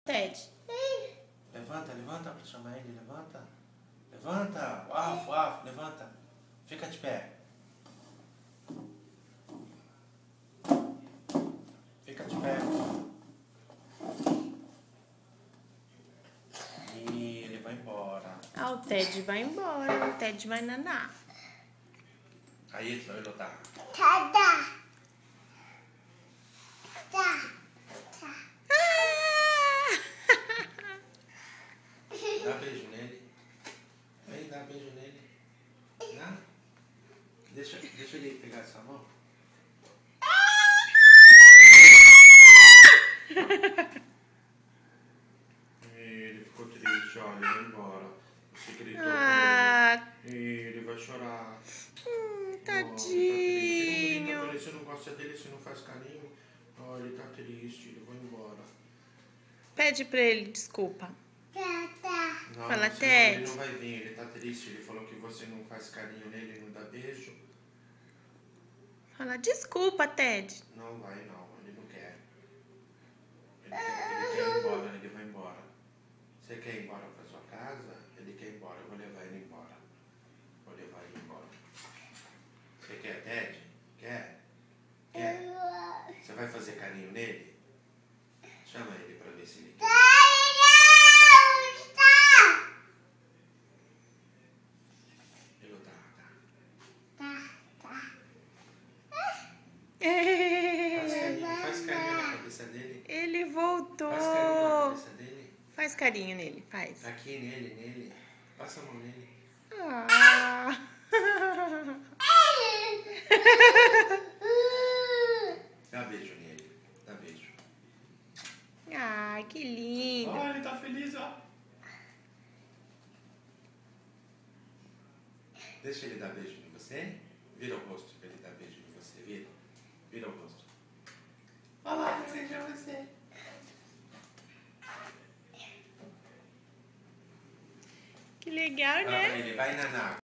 Ted. Levanta, levanta pra chamar ele, levanta. Levanta, uaf, uaf, levanta. Fica de pé. Fica de pé. E ele vai embora. Ah, o Ted vai embora. O Ted vai nanar. Aí ele tá. Dá beijo nele. Vem, dá beijo nele. Dá. Deixa ele pegar essa mão. Ele ficou triste, olha, ele vai embora. Você gritou com ele. Ele vai chorar. Tadinho. Quando você não gosta dele, você não faz carinho. Olha, ele tá triste, ele vai embora. Pede pra ele desculpa. Não, Fala, senão Ted. ele não vai vir, ele tá triste. Ele falou que você não faz carinho nele, não dá beijo. Fala, desculpa, Ted. Não vai não, ele não quer. Ele quer ir embora, ele vai embora. Você quer ir embora pra sua casa? Ele quer ir embora, eu vou levar ele embora. Vou levar ele embora. Você quer, Ted? Quer? Quer? Você vai fazer carinho nele? Chama ele pra ver se ele quer. Ele Faz carinho na cabeça dele. Ele voltou. Faz carinho na cabeça dele. Faz carinho nele, faz. Aqui nele. Passa a mão nele. Ah. Dá beijo nele. Dá beijo. Ai, que lindo. Olha, ele tá feliz, ó. Deixa ele dar beijo em você. Vira o rosto pra ele dar beijo em você. Vira o rosto. Olha lá, beijo pra você. Que legal, Fala né? pra ele, vai nanar.